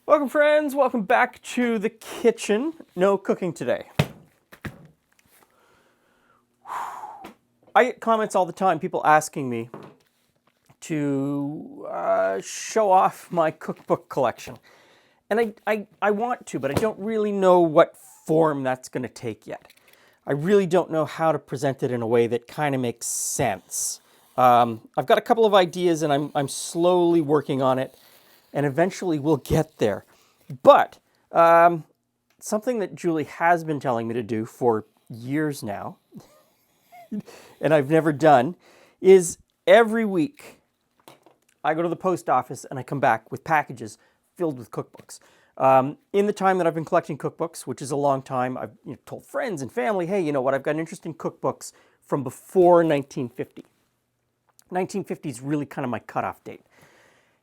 Welcome, friends. Welcome back to the kitchen. No cooking today. I get comments all the time, people asking me to show off my cookbook collection. And I want to, but I don't really know what form that's going to take yet. I really don't know how to present it in a way that kind of makes sense. I've got a couple of ideas, and I'm slowly working on it, and eventually we'll get there. But something that Julie has been telling me to do for years now, and I've never done, is every week I go to the post office and I come back with packages filled with cookbooks. In the time that I've been collecting cookbooks, which is a long time, I've told friends and family, hey, you know what, I've got an interest in cookbooks from before 1950. 1950 is really kind of my cutoff date.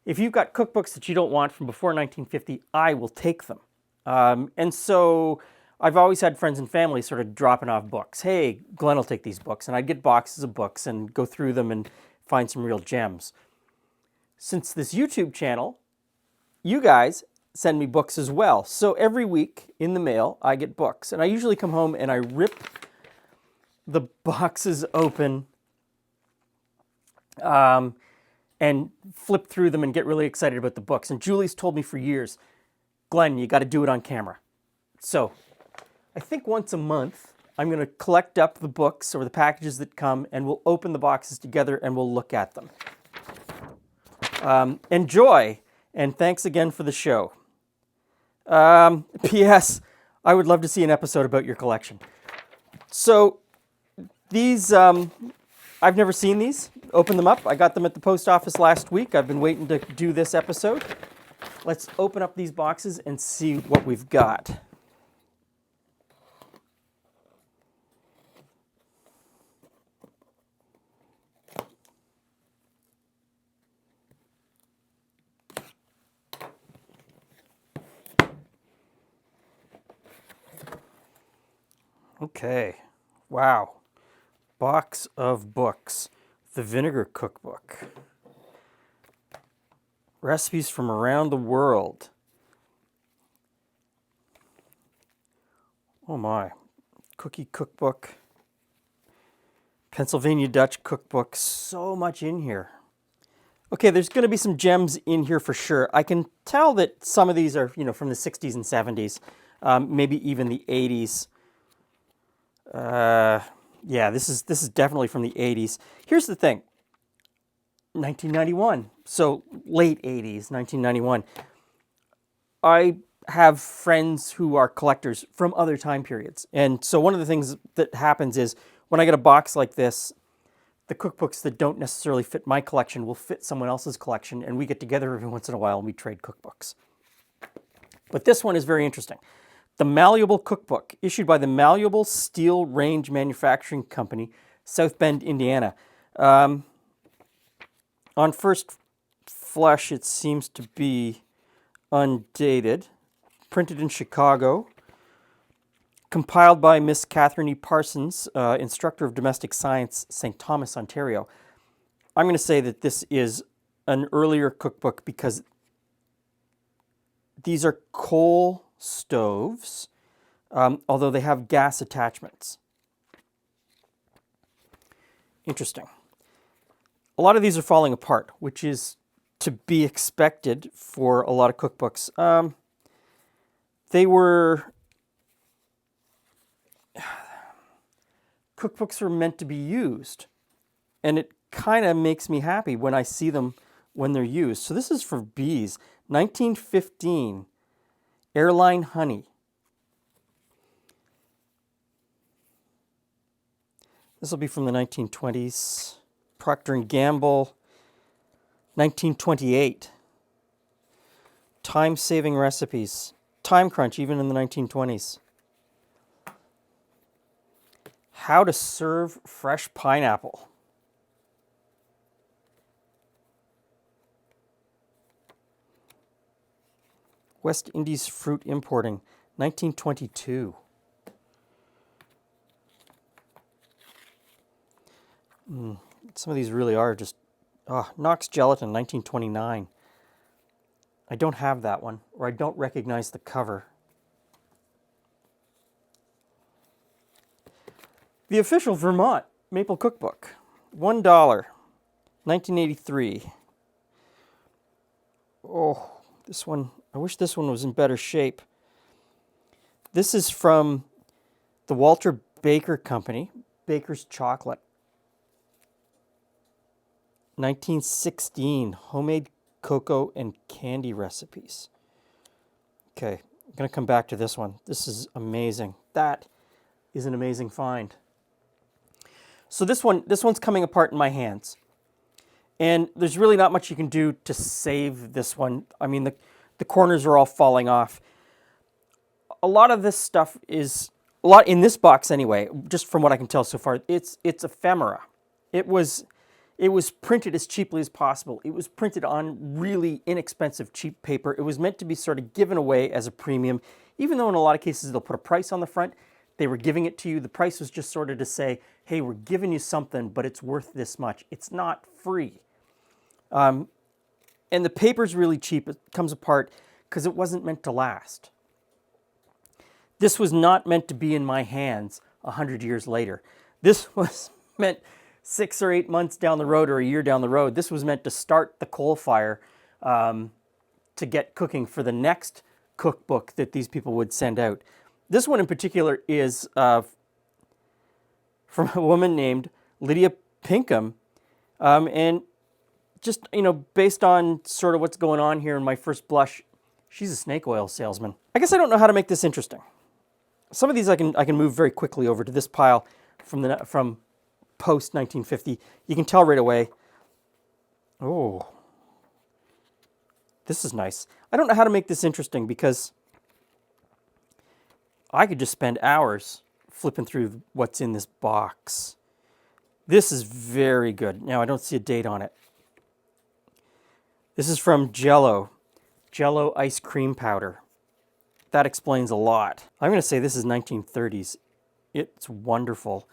If you've got cookbooks that you don't want from before 1950, I will take them. And so I've always had friends and family sort of dropping off books. Hey, Glenn will take these books. And I'd get boxes of books and go through them and find some real gems. Since this YouTube channel, you guys send me books as well. So every week in the mail, I get books. And I usually come home and I rip the boxes open and flip through them and get really excited about the books. And Julie's told me for years, Glenn, you got to do it on camera. So I think once a month, I'm going to collect up the books or the packages that come, and we'll open the boxes together and we'll look at them. Enjoy, and thanks again for the show. P.S. I would love to see an episode about your collection. So these, I've never seen these. Open them up. I got them at the post office last week. I've been waiting to do this episode. Let's open up these boxes and see what we've got. Okay. Wow. Box of books. The Vinegar Cookbook. Recipes from around the world. Oh my. Cookie Cookbook. Pennsylvania Dutch Cookbook. So much in here. Okay, there's going to be some gems in here for sure. I can tell that some of these are, from the 60s and 70s, maybe even the 80s. Yeah, this is definitely from the 80s. Here's the thing. 1991, so late 80s, 1991. I have friends who are collectors from other time periods. And so one of the things that happens is when I get a box like this, the cookbooks that don't necessarily fit my collection will fit someone else's collection, and we get together every once in a while and we trade cookbooks. But this one is very interesting. The Malleable Cookbook, issued by the Malleable Steel Range Manufacturing Company, South Bend, Indiana. On first flush, it seems to be undated. Printed in Chicago. Compiled by Miss Catherine E. Parsons, instructor of domestic science, St. Thomas, Ontario. I'm going to say that this is an earlier cookbook because these are coal stoves, although they have gas attachments. Interesting. A lot of these are falling apart, which is to be expected for a lot of cookbooks. Cookbooks are meant to be used, and it kind of makes me happy when I see them when they're used. So this is for bees, 1915, Airline Honey. This will be from the 1920s. Procter & Gamble, 1928. Time-saving recipes. Time Crunch, even in the 1920s. How to serve fresh pineapple. West Indies Fruit Importing, 1922. Some of these really are just, Knox Gelatin, 1929. I don't have that one, or I don't recognize the cover. The official Vermont Maple Cookbook, $1, 1983. Oh, this one, I wish this one was in better shape. This is from the Walter Baker Company, Baker's Chocolate. 1916, homemade cocoa and candy recipes. Okay, I'm going to come back to this one. This is amazing. That is an amazing find. So this one's coming apart in my hands. And there's really not much you can do to save this one. I mean, the corners are all falling off. A lot of this stuff is, a lot in this box anyway, just from what I can tell so far, it's ephemera. It was printed as cheaply as possible. It was printed on really inexpensive, cheap paper. It was meant to be sort of given away as a premium, even though in a lot of cases they'll put a price on the front. They were giving it to you. The price was just sort of to say, hey, we're giving you something, but it's worth this much. It's not free. And the paper's really cheap. It comes apart because it wasn't meant to last. This was not meant to be in my hands 100 years later. This was meant 6 or 8 months down the road or a year down the road. This was meant to start the coal fire to get cooking for the next cookbook that these people would send out. This one in particular is from a woman named Lydia Pinkham. And just, based on sort of what's going on here in my first blush, she's a snake oil salesman. I guess I don't know how to make this interesting. Some of these I can move very quickly over to this pile from post 1950. You can tell right away. Oh, this is nice. I don't know how to make this interesting because I could just spend hours flipping through what's in this box. This is very good. Now, I don't see a date on it. This is from Jell-O ice cream powder. That explains a lot. I'm going to say this is 1930s. It's wonderful.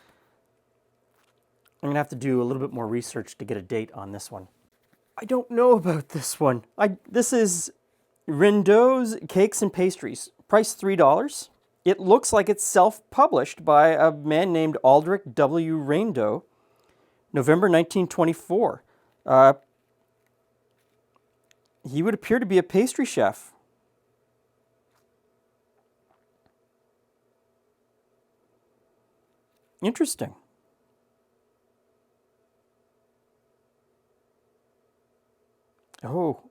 I'm going to have to do a little bit more research to get a date on this one. I don't know about this one. This is Rindeau's Cakes and Pastries. Price $3. It looks like it's self-published by a man named Aldrich W. Rindeau, November 1924. He would appear to be a pastry chef. Interesting. Oh.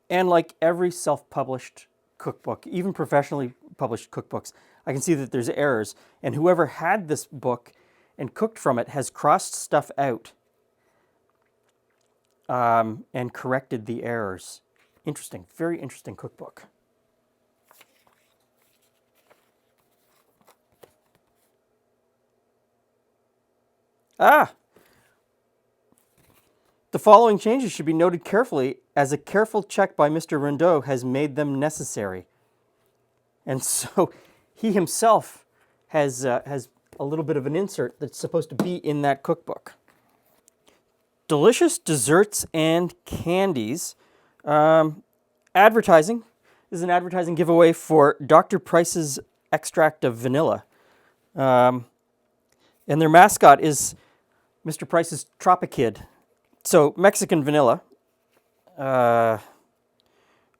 And like every self-published cookbook, even professionally published cookbooks, I can see that there's errors. And whoever had this book and cooked from it has crossed stuff out and corrected the errors. Interesting. Very interesting cookbook. The following changes should be noted carefully, as a careful check by Mr. Rindeau has made them necessary. And so he himself has a little bit of an insert that's supposed to be in that cookbook. Delicious desserts and candies. Advertising. This is an advertising giveaway for Dr. Price's extract of vanilla. And their mascot is Mr. Price's Tropikid. So, Mexican vanilla. And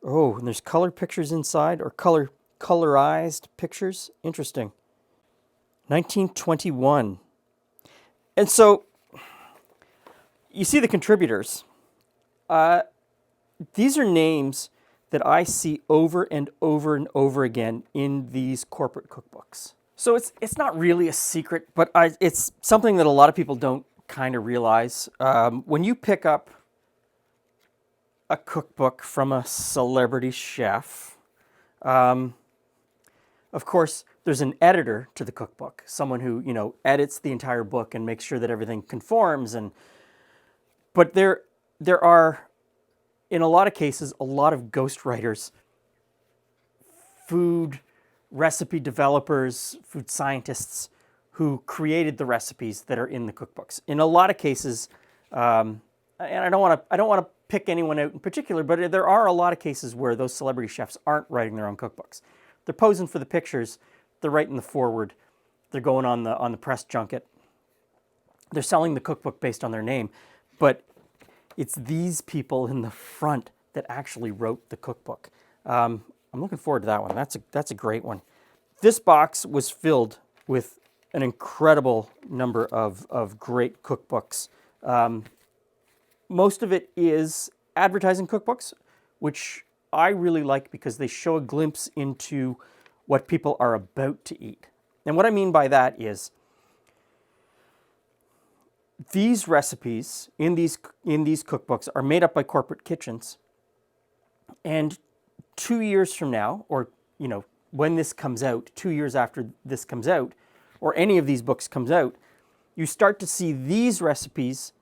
there's color pictures inside, or colorized pictures. Interesting. 1921. And so, you see the contributors. These are names that I see over and over and over again in these corporate cookbooks. So it's not really a secret, but it's something that a lot of people don't kind of realize. When you pick up a cookbook from a celebrity chef, of course, there's an editor to the cookbook, someone who, edits the entire book and makes sure that everything conforms. But there are, in a lot of cases, a lot of ghostwriters, food recipe developers, food scientists who created the recipes that are in the cookbooks. In a lot of cases, and I don't want to pick anyone out in particular, but there are a lot of cases where those celebrity chefs aren't writing their own cookbooks. They're posing for the pictures, they're writing the foreword, they're going on the press junket, they're selling the cookbook based on their name, but it's these people in the front that actually wrote the cookbook. I'm looking forward to that one. That's a great one. This box was filled with an incredible number of great cookbooks. Most of it is advertising cookbooks, which I really like because they show a glimpse into what people are about to eat. And what I mean by that is these recipes in these cookbooks are made up by corporate kitchens. And 2 years from now, or when this comes out, 2 years after this comes out, or any of these books comes out, you start to see these recipes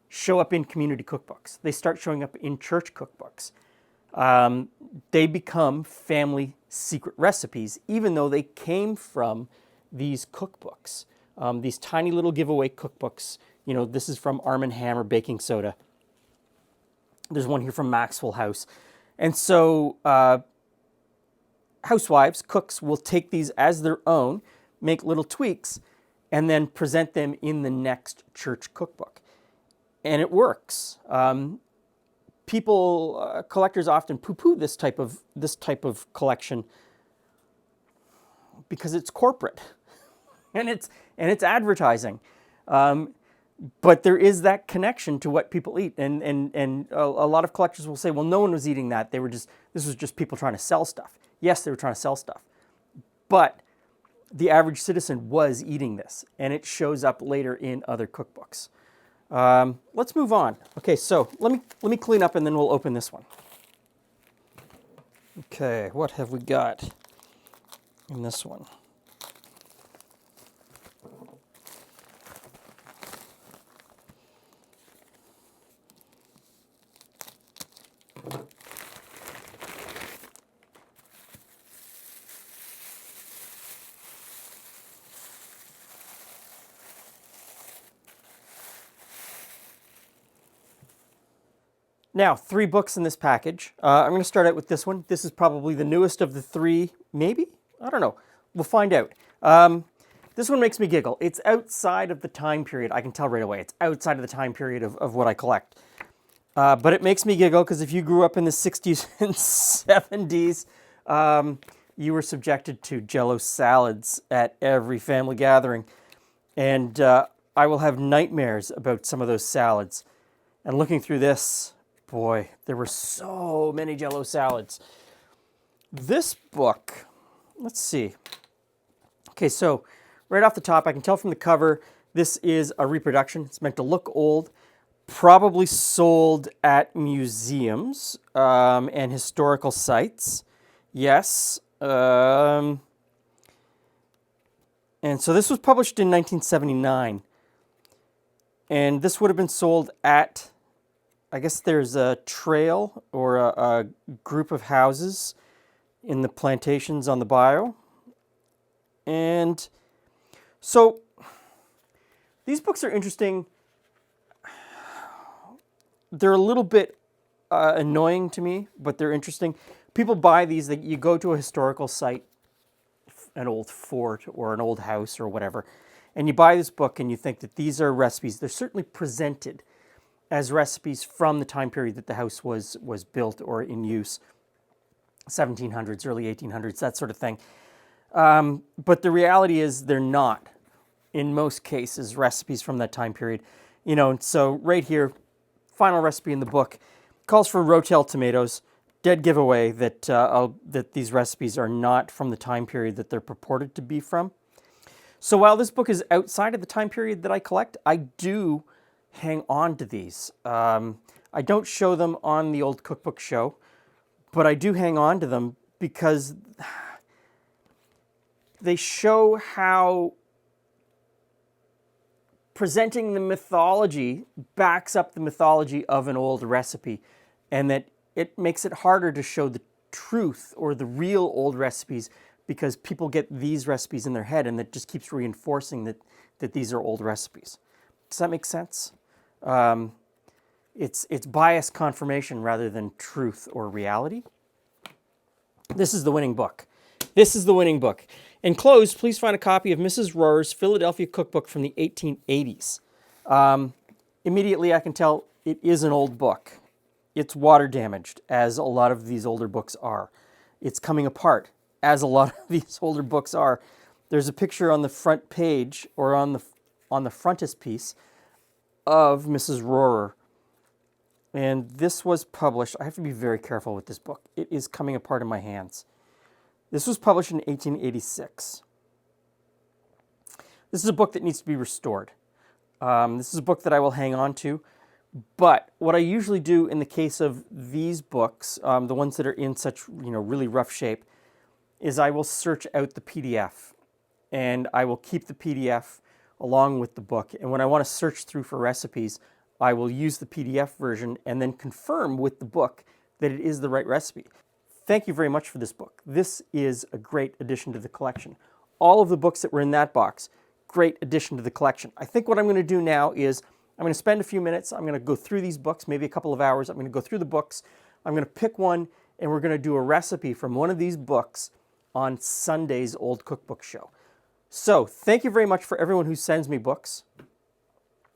show up in community cookbooks. They start showing up in church cookbooks. They become family secret recipes, even though they came from these cookbooks, these tiny little giveaway cookbooks. This is from Arm & Hammer Baking Soda. There's one here from Maxwell House. And so housewives, cooks, will take these as their own, make little tweaks, and then present them in the next church cookbook. And it works. Collectors often poo-poo this type of collection because it's corporate and it's advertising. But there is that connection to what people eat, and a lot of collectors will say, well, no one was eating that. This was just people trying to sell stuff. Yes, they were trying to sell stuff, but the average citizen was eating this, and it shows up later in other cookbooks. Let's move on. Okay, so let me clean up, and then we'll open this one. Okay, what have we got in this one? Now, 3 books in this package. I'm going to start out with this one. This is probably the newest of the 3, maybe? I don't know. We'll find out. This one makes me giggle. It's outside of the time period. I can tell right away. It's outside of the time period of what I collect. But it makes me giggle because if you grew up in the 60s and 70s, you were subjected to Jell-O salads at every family gathering. And I will have nightmares about some of those salads. And looking through this, boy, there were so many Jell-O salads. This book, let's see. Okay, so right off the top, I can tell from the cover, this is a reproduction. It's meant to look old, probably sold at museums and historical sites. Yes. And so this was published in 1979. And this would have been sold at, I guess there's a trail or a group of houses in the plantations on the bayou. And so these books are interesting. They're a little bit annoying to me, but they're interesting. People buy these, you go to a historical site, an old fort or an old house or whatever, and you buy this book and you think that these are recipes. They're certainly presented as recipes from the time period that the house was built or in use, 1700s, early 1800s, that sort of thing. But the reality is they're not, in most cases, recipes from that time period. So right here, final recipe in the book, calls for Rotel tomatoes. Dead giveaway that these recipes are not from the time period that they're purported to be from. So while this book is outside of the time period that I collect, I do hang on to these. I don't show them on the old cookbook show, but I do hang on to them because they show how presenting the mythology backs up the mythology of an old recipe, and that it makes it harder to show the truth or the real old recipes because people get these recipes in their head, and that just keeps reinforcing that these are old recipes. Does that make sense? It's bias confirmation rather than truth or reality. This is the winning book. This is the winning book. Enclosed, please find a copy of Mrs. Rohrer's Philadelphia Cookbook from the 1880s. Immediately I can tell it is an old book. It's water damaged, as a lot of these older books are. It's coming apart, as a lot of these older books are. There's a picture on the front page, or on the frontispiece, of Mrs. Rohrer. And this was published, I have to be very careful with this book. It is coming apart in my hands. This was published in 1886. This is a book that needs to be restored. This is a book that I will hang on to. But what I usually do in the case of these books, the ones that are in such really rough shape, is I will search out the PDF. And I will keep the PDF along with the book. And when I want to search through for recipes, I will use the PDF version and then confirm with the book that it is the right recipe. Thank you very much for this book. This is a great addition to the collection. All of the books that were in that box, great addition to the collection. I think what I'm going to do now is I'm going to spend a few minutes. I'm going to go through these books, maybe a couple of hours. I'm going to go through the books. I'm going to pick one, and we're going to do a recipe from one of these books on Sunday's Old Cookbook Show. So thank you very much for everyone who sends me books.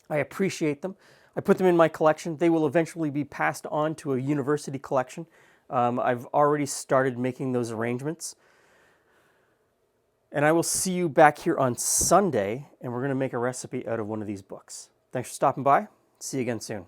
I appreciate them. I put them in my collection. They will eventually be passed on to a university collection. I've already started making those arrangements. And I will see you back here on Sunday, and we're going to make a recipe out of one of these books. Thanks for stopping by. See you again soon.